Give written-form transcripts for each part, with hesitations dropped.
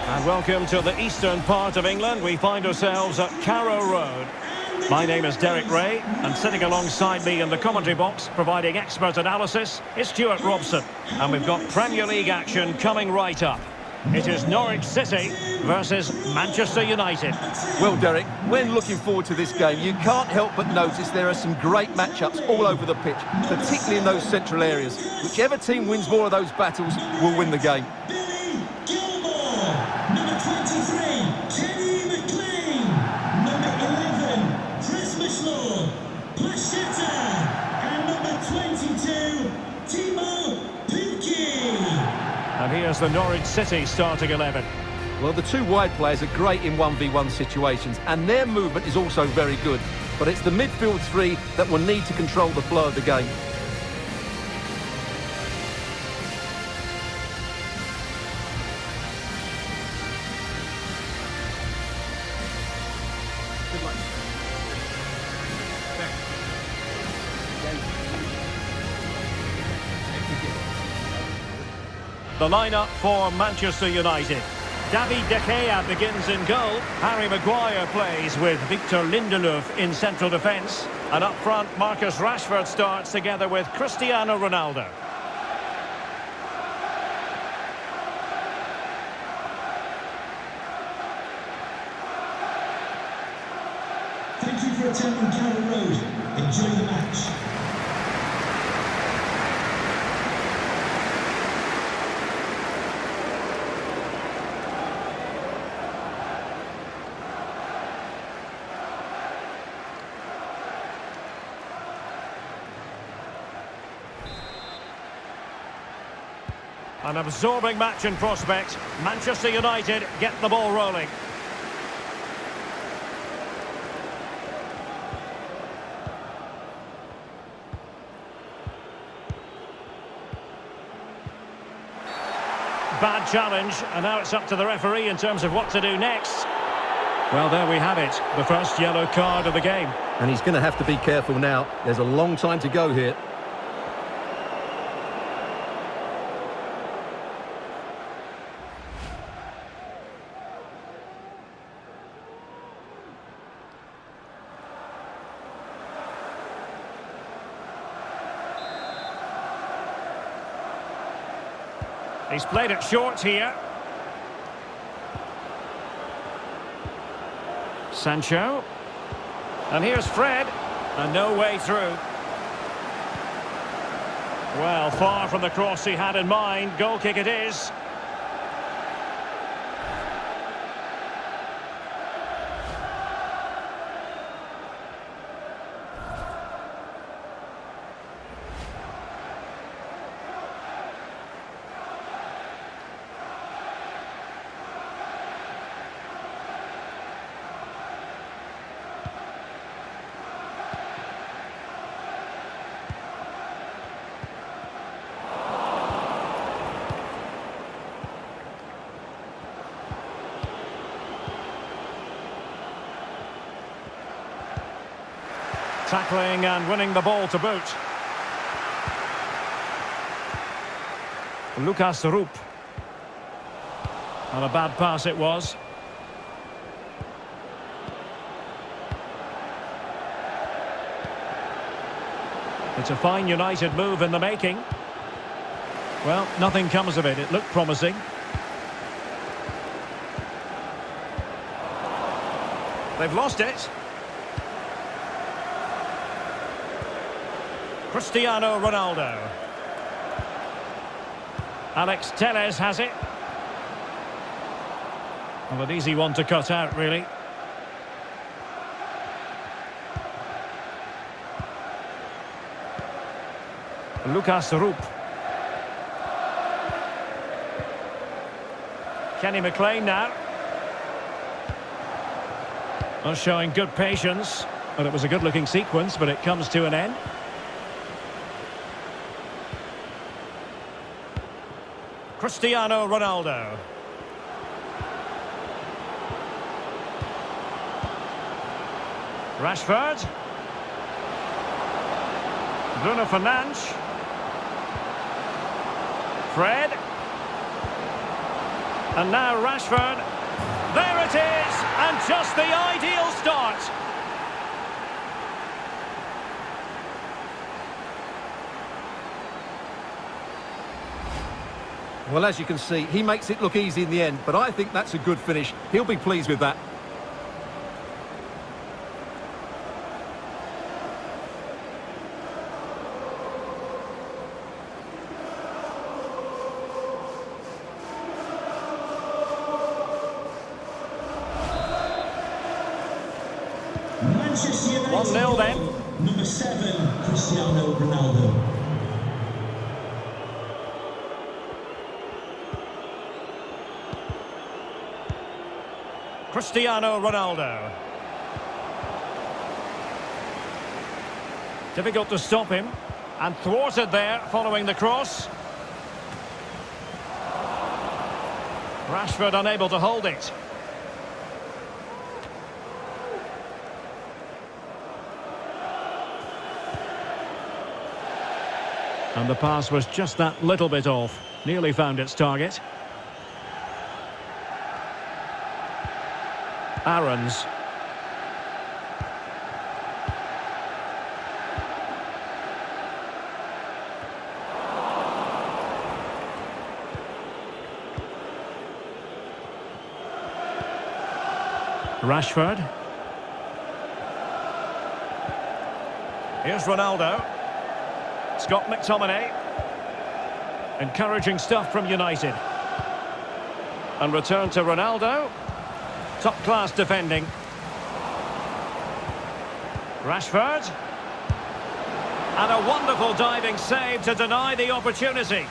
And welcome to the eastern part of England. We find ourselves at Carrow Road. My name is Derek Ray, and sitting alongside me in the commentary box, providing expert analysis, is Stuart Robson. And we've got Premier League action coming right up. It is Norwich City versus Manchester United. Well, Derek, when looking forward to this game, you can't help but notice there are some great matchups all over the pitch, particularly in those central areas. Whichever team wins more of those battles will win the game. And here's the Norwich City starting 11. Well, the two wide players are great in 1v1 situations, and their movement is also very good. But it's the midfield three that will need to control the flow of the game. Good luck. The lineup for Manchester United. David De Gea begins in goal. Harry Maguire plays with Victor Lindelof in central defence. And up front, Marcus Rashford starts together with Cristiano Ronaldo. Thank you for attending Carrow Road. Enjoy the match. An absorbing match in prospect. Manchester United get the ball rolling. Bad challenge, and now it's up to the referee in terms of what to do next. Well, there we have it, the first yellow card of the game. And he's going to have to be careful now. There's a long time to go here. He's played it short here. Sancho. And here's Fred. And no way through. Well, far from the cross he had in mind. Goal kick it is. Tackling and winning the ball to boot. Lucas Rupp. And a bad pass it was. It's a fine United move in the making. Well, nothing comes of it. It looked promising. They've lost it. Cristiano Ronaldo. Alex Telles has it. Well, an easy one to cut out, really. Lucas Rupp. Kenny McLean now. Well, showing good patience. Well, it was a good-looking sequence, but it comes to an end. Cristiano Ronaldo. Rashford. Bruno Fernandes. Fred. And now Rashford. There it is, and just the ideal start. Well, as you can see, he makes it look easy in the end, but I think that's a good finish. He'll be pleased with that. Manchester United 1-0 then. Number 7, Cristiano Ronaldo. Cristiano Ronaldo. Difficult to stop him. And thwarted there following the cross. Rashford unable to hold it. And the pass was just that little bit off. Nearly found its target. Aarons. Rashford. Here's Ronaldo. Scott McTominay. Encouraging stuff from United. And return to Ronaldo. Top-class defending. Rashford. And a wonderful diving save to deny the opportunity.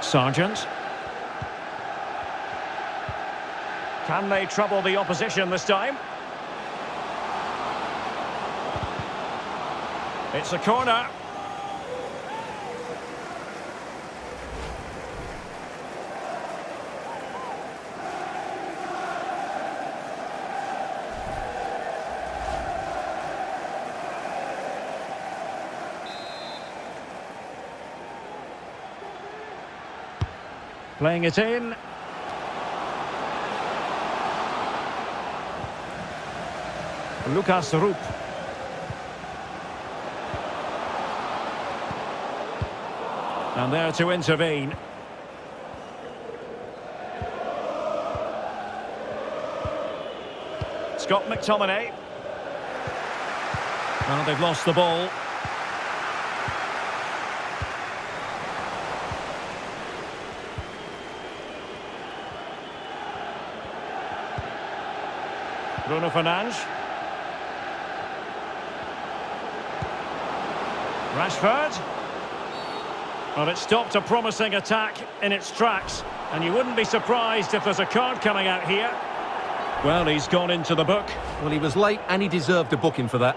Sargent. Can they trouble the opposition this time? It's a corner. Playing it in. Lucas Rupp. And there to intervene. Scott McTominay. Well, they've lost the ball. Bruno Fernandes. Rashford. Well, it stopped a promising attack in its tracks, and you wouldn't be surprised if there's a card coming out here. Well, he's gone into the book. Well, he was late and he deserved a booking for that.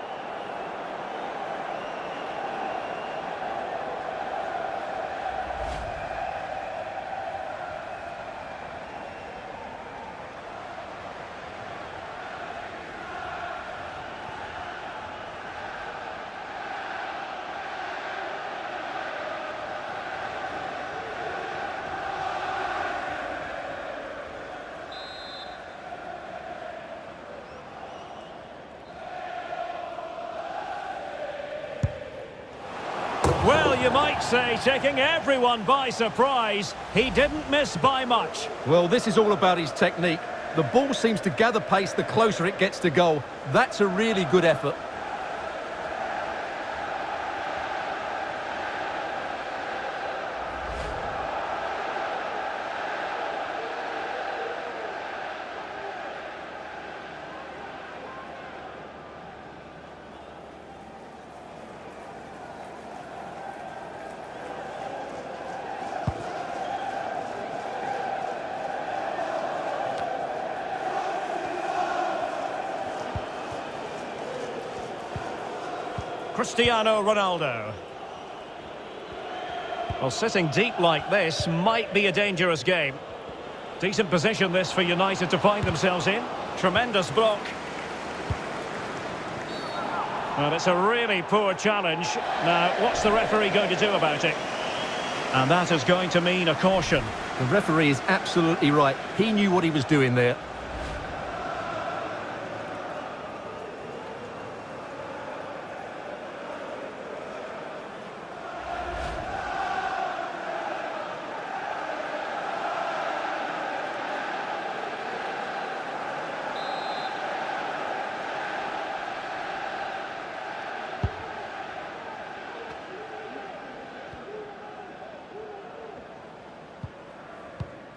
Well, you might say, taking everyone by surprise. He didn't miss by much. Well, this is all about his technique. The ball seems to gather pace the closer it gets to goal. That's a really good effort. Cristiano Ronaldo. Well, sitting deep like this might be a dangerous game. Decent position this for United to find themselves in. Tremendous block. Well, it's a really poor challenge. Now, what's the referee going to do about it? And that is going to mean a caution. The referee is absolutely right. He knew what he was doing there.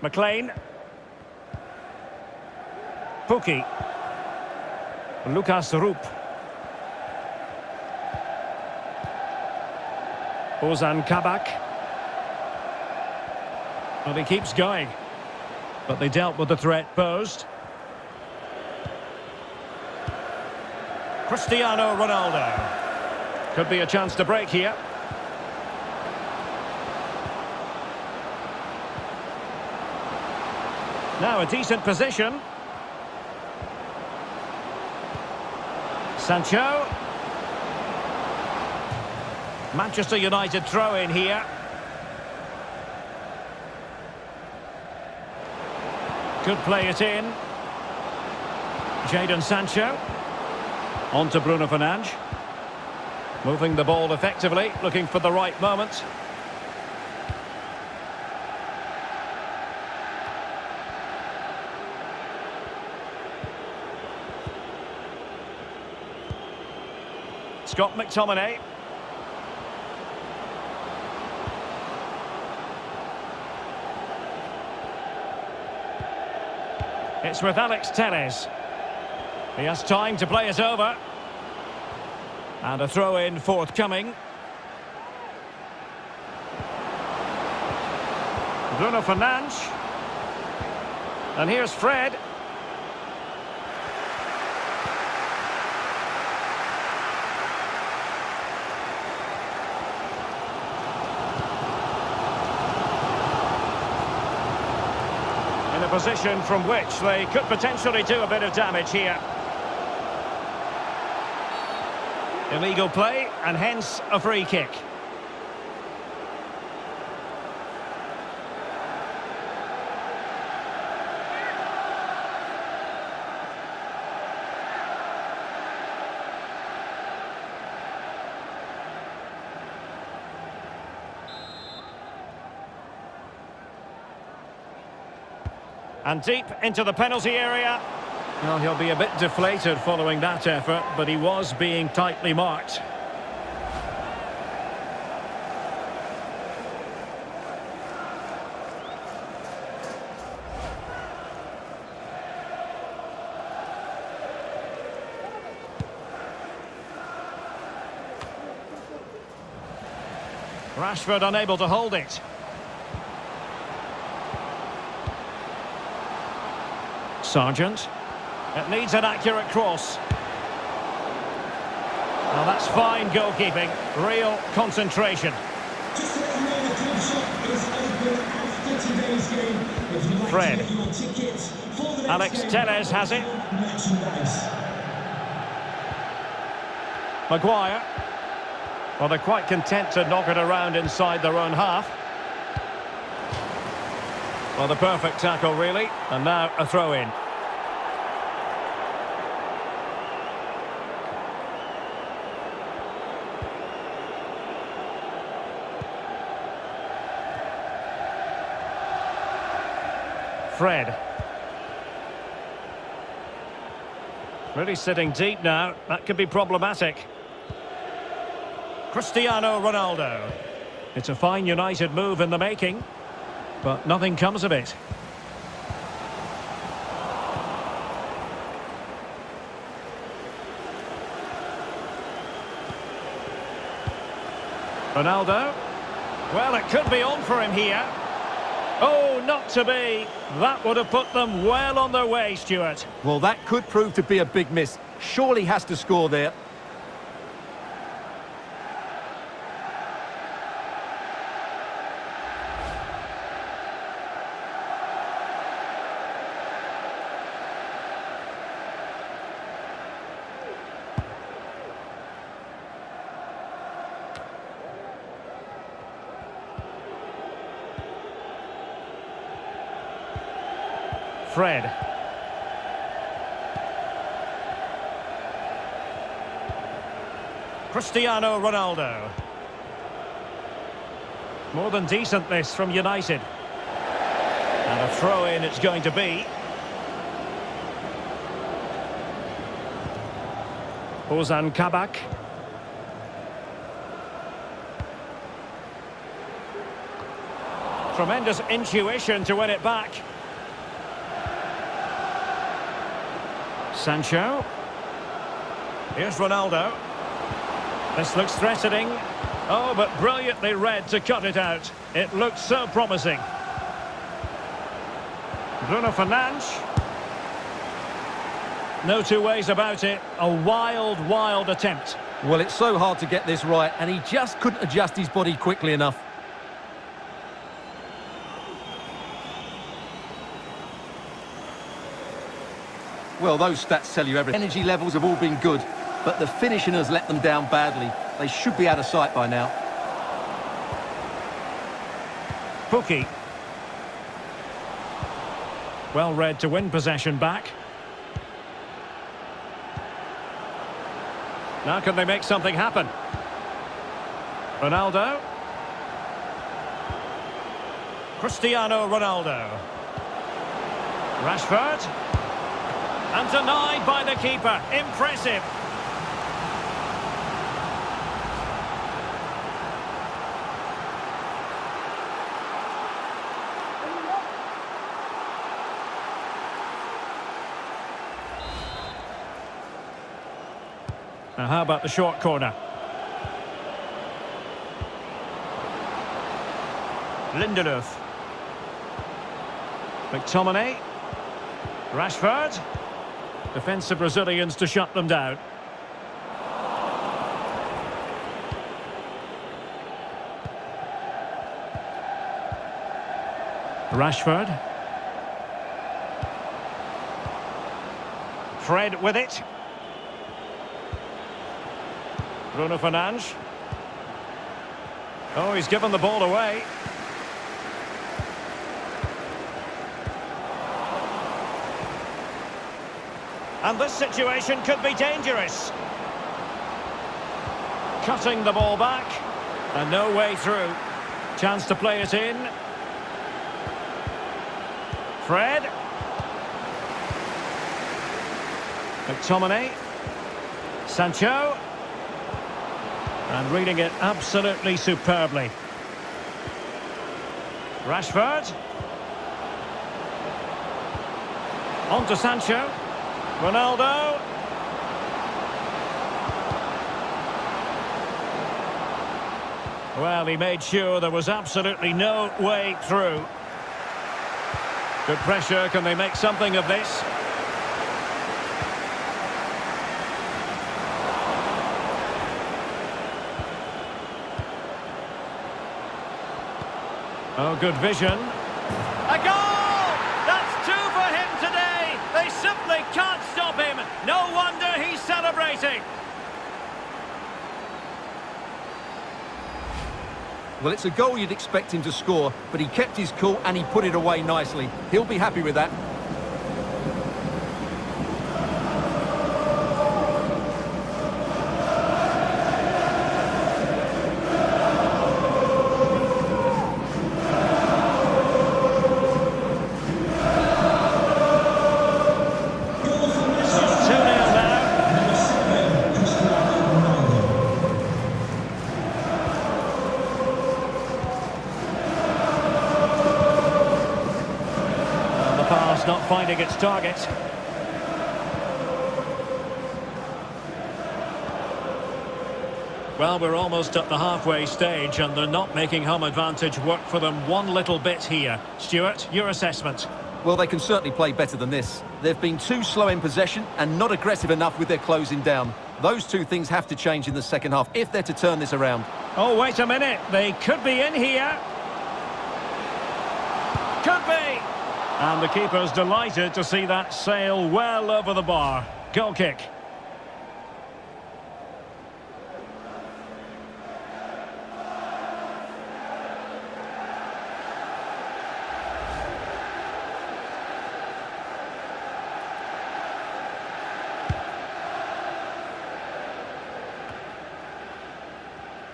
McLean. Pukki. Lucas Rupp. Ozan Kabak. Well, he keeps going. But they dealt with the threat posed. Cristiano Ronaldo. Could be a chance to break here. Now a decent position. Sancho. Manchester United throw in here. Could play it in. Jadon Sancho. On to Bruno Fernandes. Moving the ball effectively, looking for the right moment. Scott McTominay. It's with Alex Telles. He has time to play it over. And a throw-in forthcoming. Bruno Fernandes. And here's Fred. In a position from which they could potentially do a bit of damage here. Illegal play, and hence a free kick. And deep into the penalty area. Well, he'll be a bit deflated following that effort, but he was being tightly marked. Rashford unable to hold it. Sargent. It needs an accurate cross. Well, that's fine goalkeeping. Real concentration. Just to let you know, the club shop is open after today's game. If you'd like Fred. to get your tickets for the next Alex game, Telles has it. merchandise. Maguire. Well, they're quite content to knock it around inside their own half. Well, the perfect tackle, really. And now a throw-in. Fred. Really sitting deep now. That could be problematic. Cristiano Ronaldo. It's a fine United move in the making, but nothing comes of it. Ronaldo. Well, it could be on for him here. Oh, not to be. That would have put them well on their way, Stuart. Well, that could prove to be a big miss. Surely has to score there. Fred. Cristiano Ronaldo. More than decent this from United. And a throw-in it's going to be. Ozan Kabak. Tremendous intuition to win it back. Sancho. Here's Ronaldo. This looks threatening. Oh, but brilliantly read to cut it out. It looked so promising. Bruno Fernandes. No two ways about it. A wild, wild attempt. Well, it's so hard to get this right, and he just couldn't adjust his body quickly enough. Well, those stats tell you everything. Energy levels have all been good, but the finishing has let them down badly. They should be out of sight by now. Pukki. Well read to win possession back. Now can they make something happen? Ronaldo. Cristiano Ronaldo. Rashford. And denied by the keeper. Impressive. Now how about the short corner? Lindelöf. McTominay. Rashford. Defensive Brazilians to shut them down. Rashford. Fred with it. Bruno Fernandes. Oh, he's given the ball away. And this situation could be dangerous. Cutting the ball back. And no way through. Chance to play it in. Fred. McTominay. Sancho. And reading it absolutely superbly. Rashford. On to Sancho. Ronaldo. Well, he made sure there was absolutely no way through. Good pressure. Can they make something of this? Oh, good vision. A goal! That's two for him today. They simply can't stop him. No wonder he's celebrating. Well, it's a goal you'd expect him to score, but he kept his cool and he put it away nicely. He'll be happy with that. Not finding its target. Well, we're almost at the halfway stage and they're not making home advantage work for them one little bit here. Stuart, your assessment? Well, they can certainly play better than this. They've been too slow in possession and not aggressive enough with their closing down. Those two things have to change in the second half if they're to turn this around. Oh, wait a minute. They could be in here. Could be. And the keeper's delighted to see that sail well over the bar. Goal kick.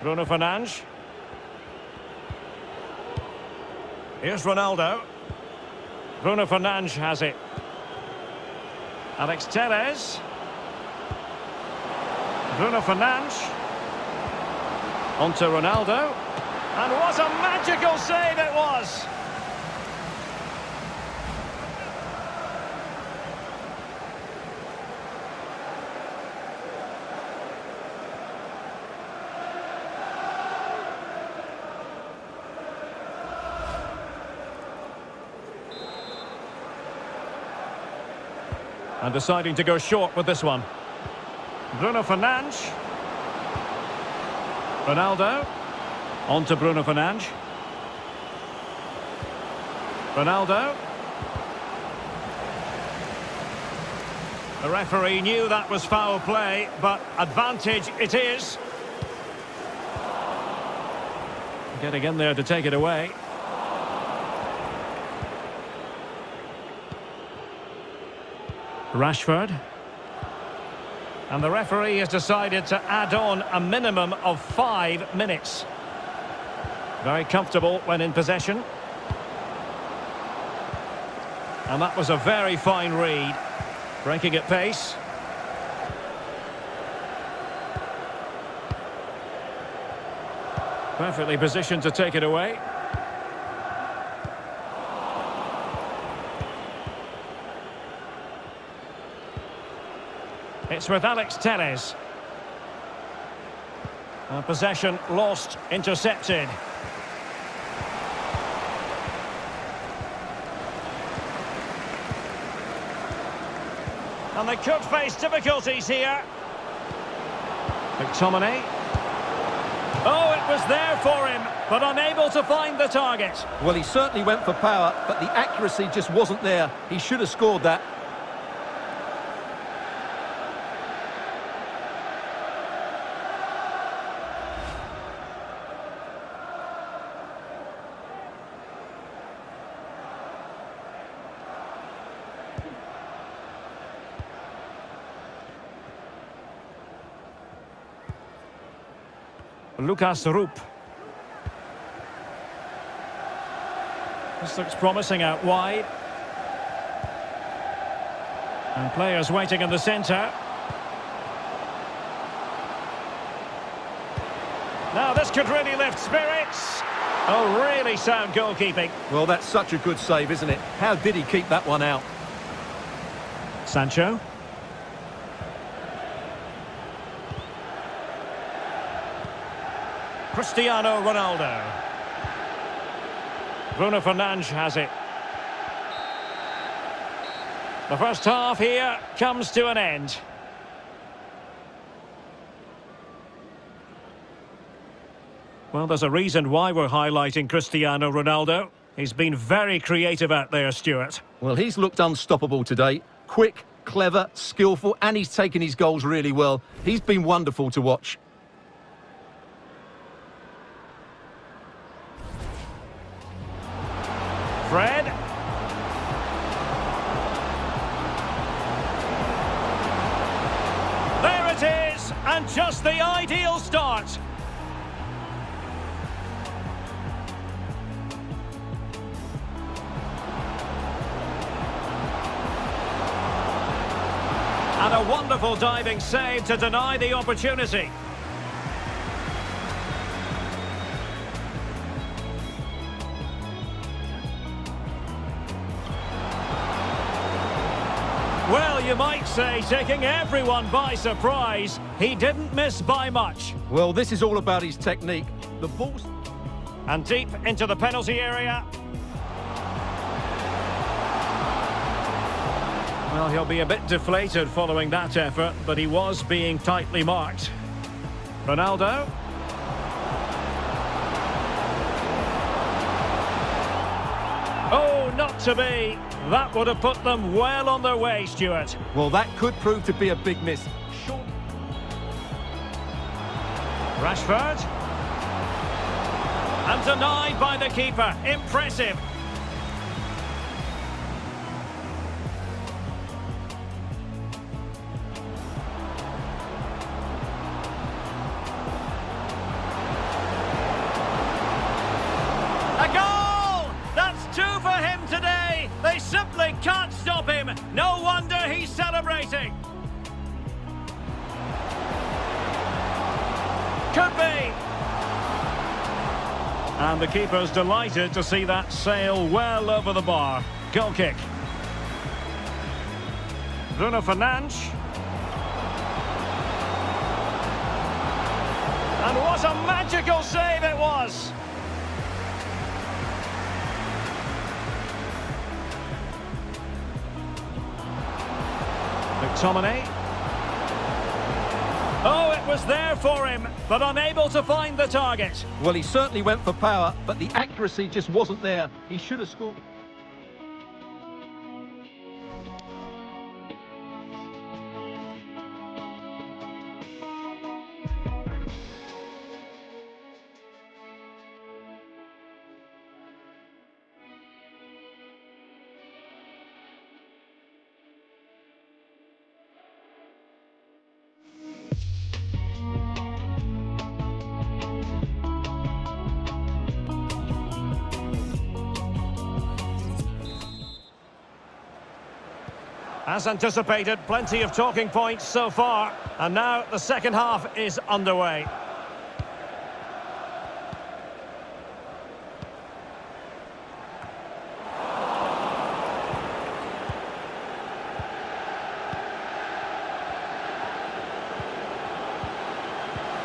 Bruno Fernandes. Here's Ronaldo. Bruno Fernandes has it. Alex Telles. Bruno Fernandes. On to Ronaldo. And what a magical save it was! And deciding to go short with this one. Bruno Fernandes. Ronaldo. On to Bruno Fernandes. Ronaldo. The referee knew that was foul play, but advantage it is. Getting in there to take it away. Rashford. And the referee has decided to add on a minimum of 5 minutes. Very comfortable when in possession. And that was a very fine read. Breaking at pace. Perfectly positioned to take it away. It's with Alex Telles. Possession lost, intercepted. And they could face difficulties here. McTominay. Oh, it was there for him, but unable to find the target. Well, he certainly went for power, but the accuracy just wasn't there. He should have scored that. Lucas Rupp. This looks promising out wide. And players waiting in the centre. Now this could really lift spirits. Oh, really sound goalkeeping. Well, that's such a good save, isn't it? How did he keep that one out? Sancho. Cristiano Ronaldo. Bruno Fernandes has it. The first half here comes to an end. Well, there's a reason why we're highlighting Cristiano Ronaldo. He's been very creative out there, Stuart. Well, he's looked unstoppable today. Quick, clever, skillful, and he's taken his goals really well. He's been wonderful to watch. Fred. There it is, and just the ideal start. And a wonderful diving save to deny the opportunity. Well, you might say, taking everyone by surprise, he didn't miss by much. Well, this is all about his technique. The ball's... And deep into the penalty area. Well, he'll be a bit deflated following that effort, but he was being tightly marked. Ronaldo. Oh, not to be. That would have put them well on their way, Stuart. Well, that could prove to be a big miss. Short. Rashford. And denied by the keeper. Impressive. him. No wonder he's celebrating. Could be. And the keeper's delighted to see that sail well over the bar. Goal kick. Bruno Fernandes. And what a magical save it was! McTominay. Oh, it was there for him, but unable to find the target. Well, he certainly went for power, but the accuracy just wasn't there. He should have scored. As anticipated, plenty of talking points so far. And now the second half is underway.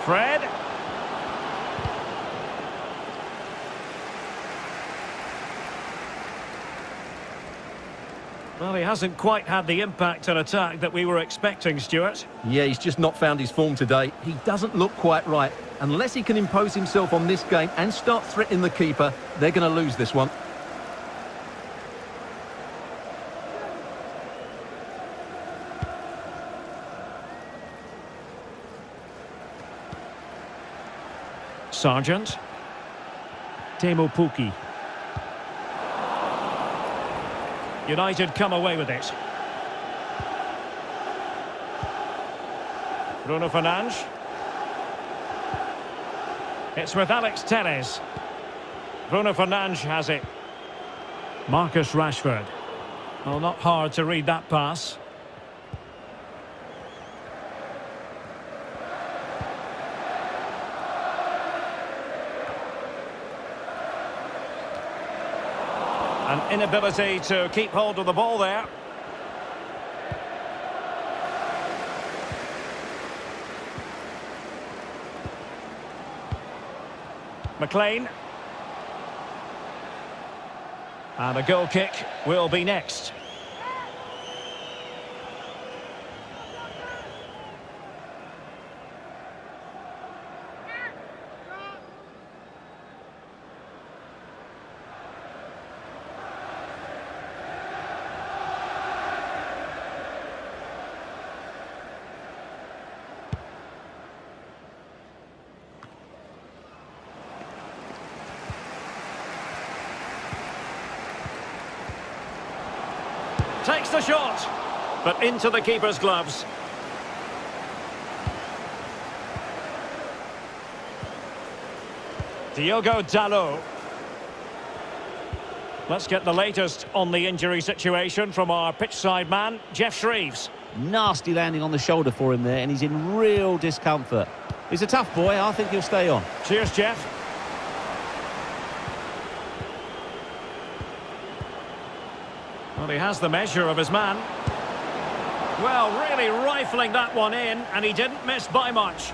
Fred. Well, he hasn't quite had the impact and attack that we were expecting, Stuart. Yeah, he's just not found his form today. He doesn't look quite right. Unless he can impose himself on this game and start threatening the keeper, they're going to lose this one. Sargent. Teemu Pukki. United come away with it. Bruno Fernandes. It's with Alex Telles. Bruno Fernandes has it. Marcus Rashford. Well, not hard to read that pass. An inability to keep hold of the ball there. McLean. And a goal kick will be next. Takes the shot, but into the keeper's gloves. Diogo Dalot. Let's get the latest on the injury situation from our pitchside man, Jeff Shreeves. Nasty landing on the shoulder for him there, and he's in real discomfort. He's a tough boy. I think he'll stay on. Cheers, Jeff. Well, he has the measure of his man. Well, really rifling that one in, and he didn't miss by much.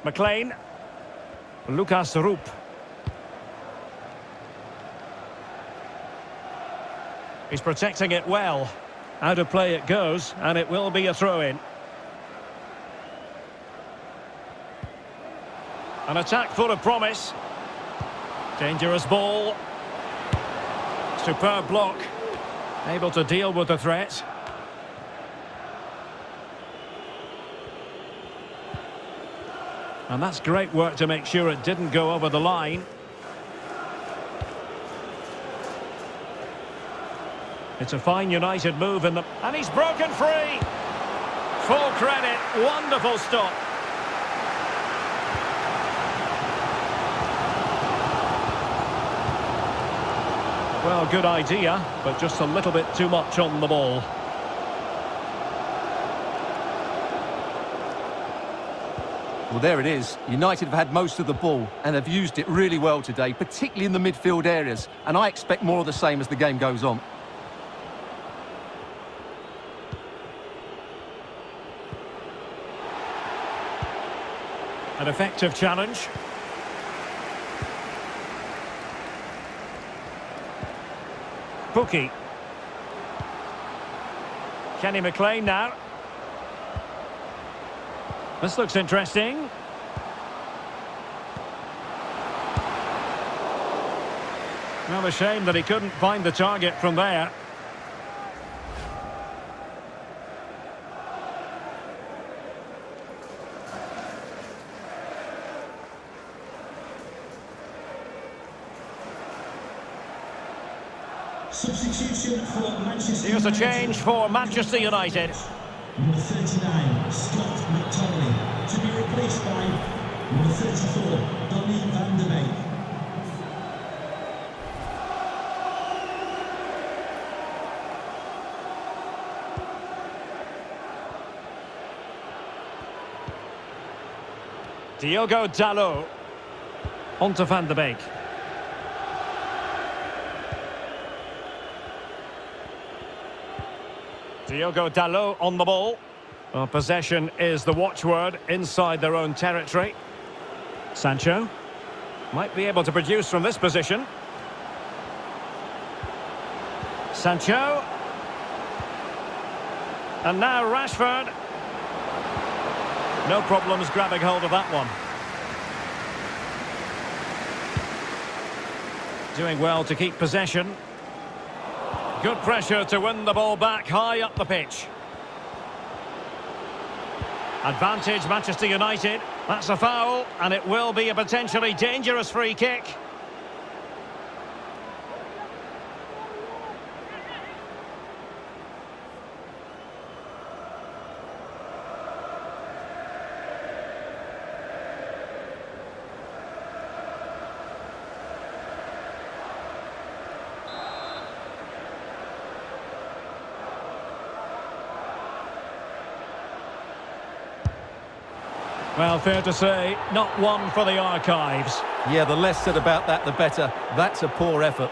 McLean. Lucas Rupp. He's protecting it well. Out of play it goes, and it will be a throw-in. An attack full of promise. Dangerous ball. Superb block. Able to deal with the threat. And that's great work to make sure it didn't go over the line. It's a fine United move in the... And he's broken free! Full credit, wonderful stop. Well, good idea, but just a little bit too much on the ball. Well, there it is. United have had most of the ball and have used it really well today, particularly in the midfield areas. And I expect more of the same as the game goes on. An effective challenge. Pookie. Kenny McLean now. This looks interesting. Well, a shame that he couldn't find the target from there. Substitution for Manchester Here's a United. change for Manchester United. Number 39, Scott McTominay, to be replaced by number 34, Donny van der Beek. Diogo Dalot. On to Van der Beek. Diogo Dalot on the ball. Well, possession is the watchword inside their own territory. Sancho might be able to produce from this position. Sancho. And now Rashford. No problems grabbing hold of that one. Doing well to keep possession. Good pressure to win the ball back high up the pitch. Advantage Manchester United. That's a foul, and it will be a potentially dangerous free kick. Well, fair to say, not one for the archives. Yeah, the less said about that, the better. That's a poor effort.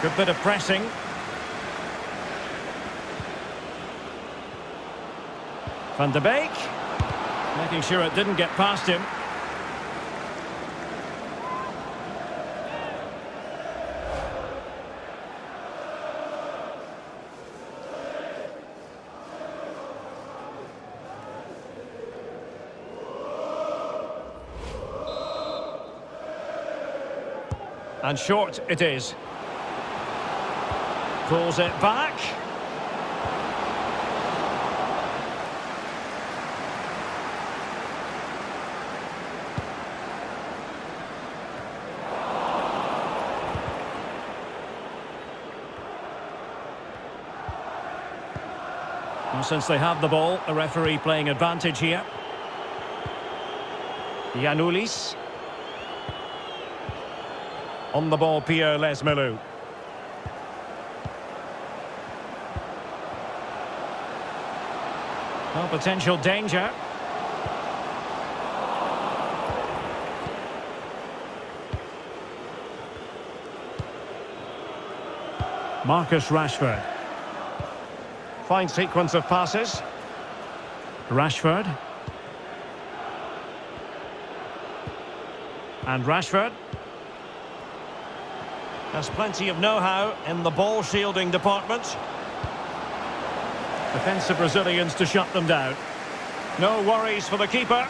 Good bit of pressing. Van der Beek. Making sure it didn't get past him. And short it is. Pulls it back. Well, since they have the ball, the referee playing advantage here. Giannoulis. On the ball, Pierre Lesmelou. Well, potential danger. Marcus Rashford. Fine sequence of passes. Rashford. And Rashford. Has plenty of know-how in the ball shielding department. Defensive Brazilians to shut them down. No worries for the keeper.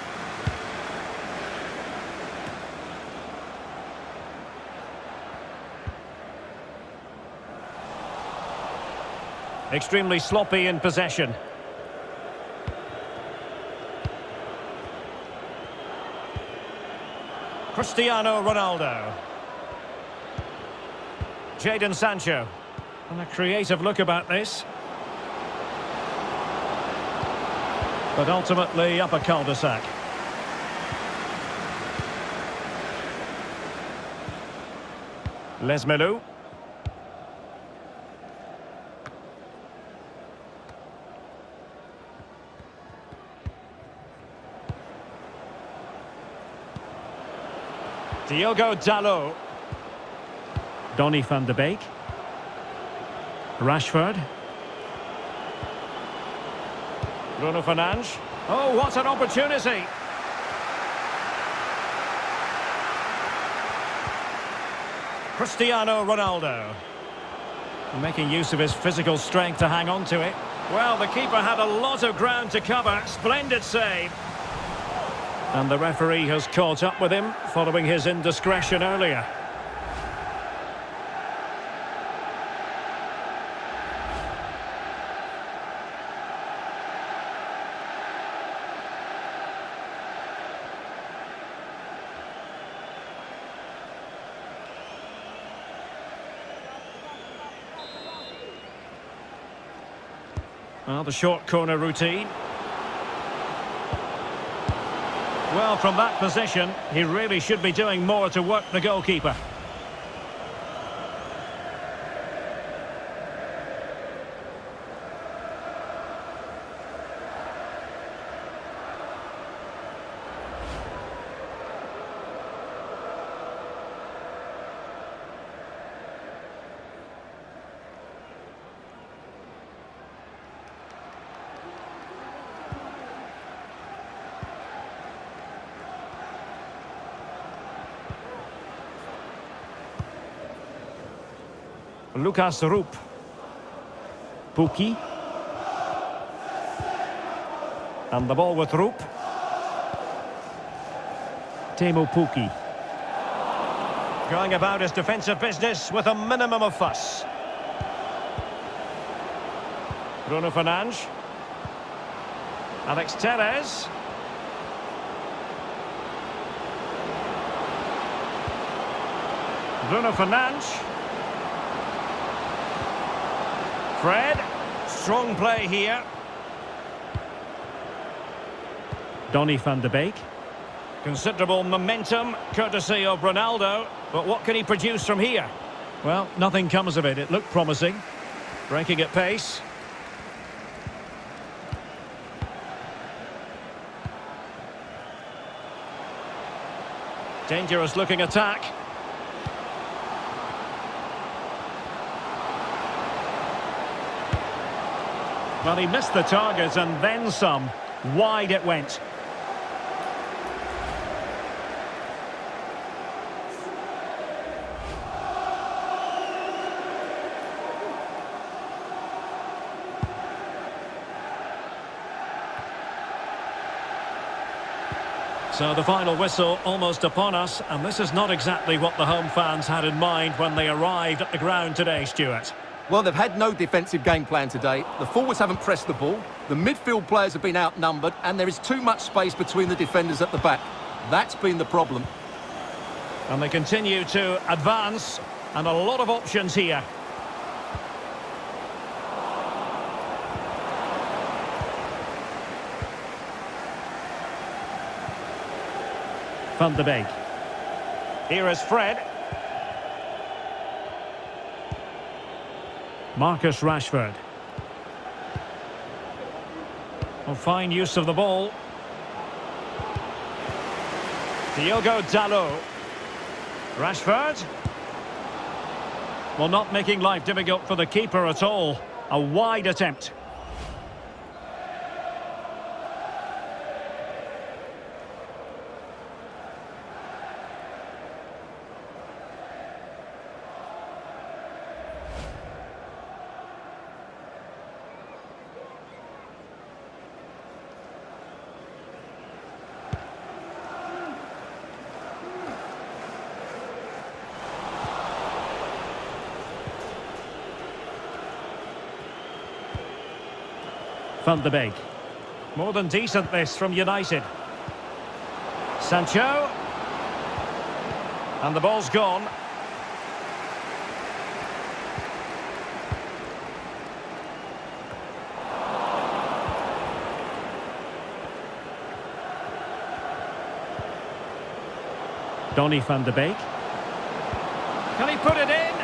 Extremely sloppy in possession. Cristiano Ronaldo. Jadon Sancho. And a creative look about this. But ultimately up a cul-de-sac. Les Melou. Diogo Dalot. Donny van de Beek. Rashford. Bruno Fernandes. Oh, what an opportunity! Cristiano Ronaldo. Making use of his physical strength to hang on to it. Well, the keeper had a lot of ground to cover. Splendid save. And the referee has caught up with him following his indiscretion earlier. Well, the short corner routine. Well, from that position, he really should be doing more to work the goalkeeper. Lucas Rupp. Pukki. And the ball with Rupp. Teemu Pukki. Going about his defensive business with a minimum of fuss. Bruno Fernandes. Alex Telles. Bruno Fernandes. Fred, strong play here. Donny van de Beek. Considerable momentum, courtesy of Ronaldo. But what can he produce from here? Well, nothing comes of it. It looked promising. Breaking at pace. Dangerous looking attack. Well, he missed the target and then some. Wide it went. So the final whistle almost upon us, and this is not exactly what the home fans had in mind when they arrived at the ground today, Stuart. Well, they've had no defensive game plan today. The forwards haven't pressed the ball. The midfield players have been outnumbered, and there is too much space between the defenders at the back. That's been the problem. And they continue to advance, and a lot of options here. Van de Beek. Here is Fred. Marcus Rashford. Well, fine use of the ball. Diogo Dalot. Rashford. Well, not making life difficult for the keeper at all. A wide attempt. Van de Beek. More than decent this from United. Sancho. And the ball's gone. Donny van de Beek. Can he put it in?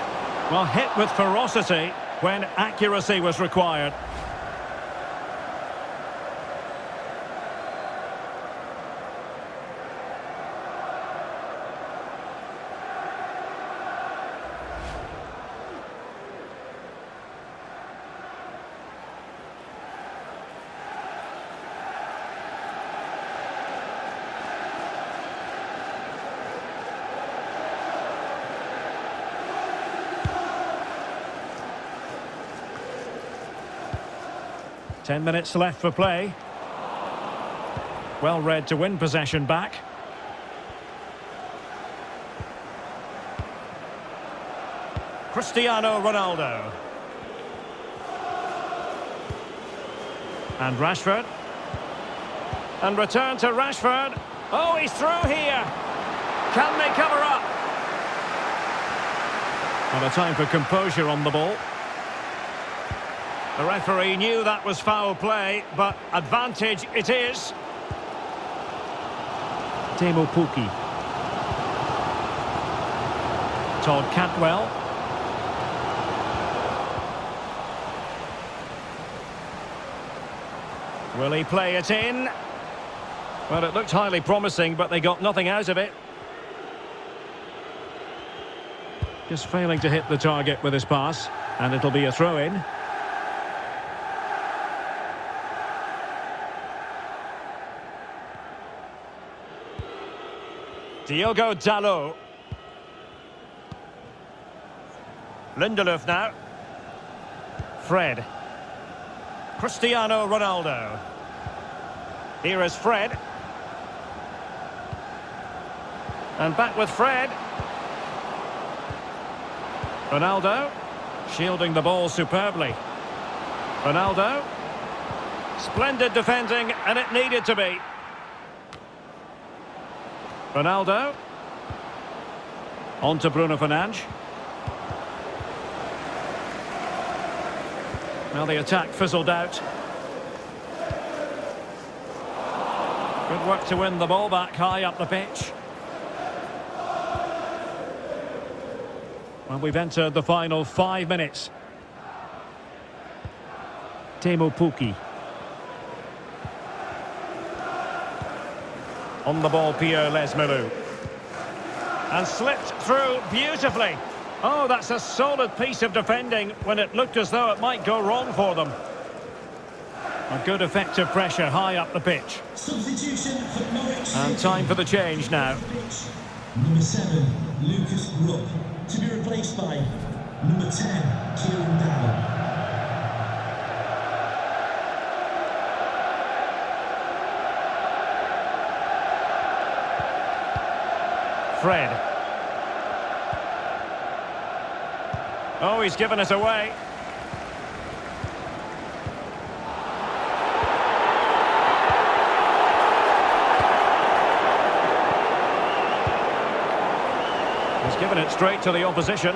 Well, hit with ferocity when accuracy was required. Ten minutes left for play. Well read to win possession back. Cristiano Ronaldo. And Rashford. And return to Rashford. Oh, he's through here. Can they cover up? And a time for composure on the ball. The referee knew that was foul play, but advantage it is. Teemu Pukki. Todd Cantwell. Will he play it in? Well, it looked highly promising, but they got nothing out of it. Just failing to hit the target with his pass, and it'll be a throw-in. Diogo Dalot. Lindelöf now. Fred. Cristiano Ronaldo. Here is Fred. And back with Fred. Ronaldo. Shielding the ball superbly. Ronaldo. Splendid defending, and it needed to be. Ronaldo. On to Bruno Fernandes. Well, the attack fizzled out. Good work to win the ball back high up the pitch. Well, we've entered the final 5 minutes. Teemu Pukki. On the ball, Pierre Lesmelou. And slipped through beautifully. Oh, that's a solid piece of defending when it looked as though it might go wrong for them. A good effective pressure high up the pitch. Substitution for Norwich. And time for the change now. Number 7, Lucas Rupp, to be replaced by number 10, Kieran Dowell. Fred. Oh, he's given it away. He's given it straight to the opposition.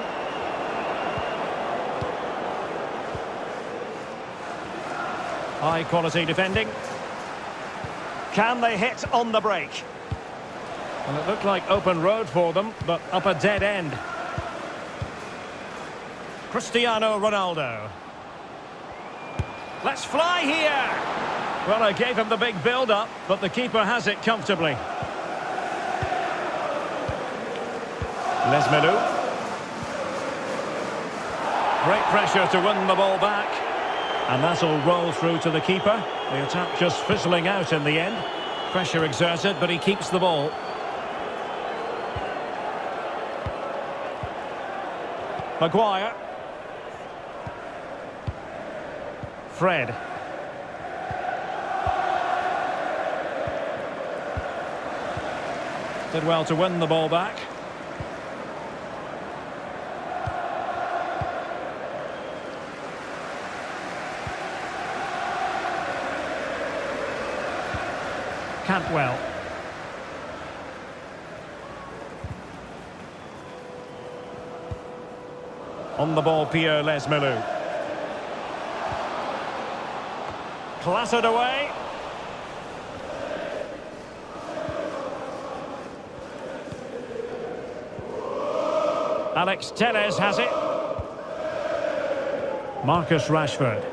High quality defending. Can they hit on the break? And it looked like open road for them, but up a dead end. Cristiano Ronaldo. Let's fly here! Well, I gave him the big build-up, but the keeper has it comfortably. Lesmelou. Great pressure to win the ball back. And that'll roll through to the keeper. The attack just fizzling out in the end. Pressure exerted, but he keeps the ball. Maguire. Fred. Did well to win the ball back. Cantwell. On the ball, Pierre Lesmelou. Clattered away. Alex Telles has it. Marcus Rashford.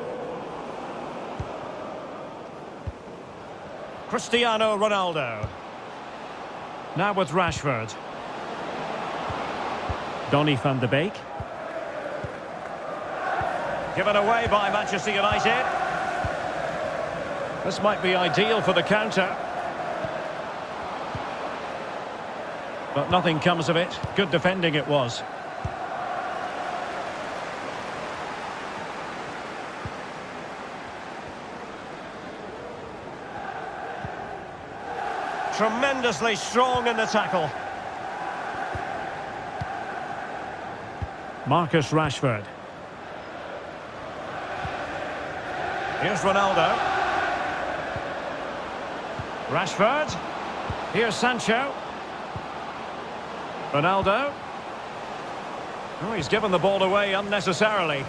Cristiano Ronaldo. Now with Rashford. Donny van de Beek. Given away by Manchester United. This might be ideal for the counter. But nothing comes of it. Good defending it was. Tremendously strong in the tackle. Marcus Rashford. Here's Ronaldo. Rashford. Here's Sancho. Ronaldo. Oh, he's given the ball away unnecessarily.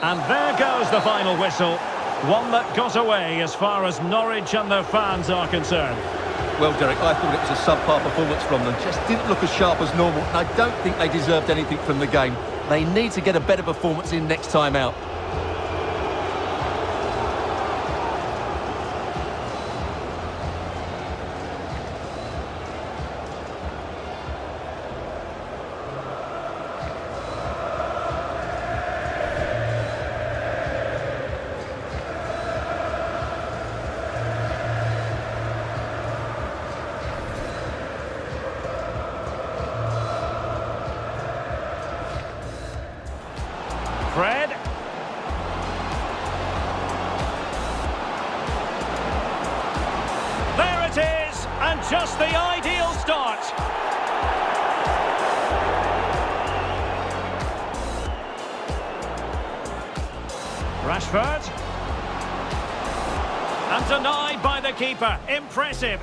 And there goes the final whistle. One that got away as far as Norwich and their fans are concerned. Well, Derek, I thought it was a subpar performance from them. Just didn't look as sharp as normal. And I don't think they deserved anything from the game. They need to get a better performance in next time out. Fred. There it is, and just the ideal start. Rashford. And denied by the keeper. Impressive.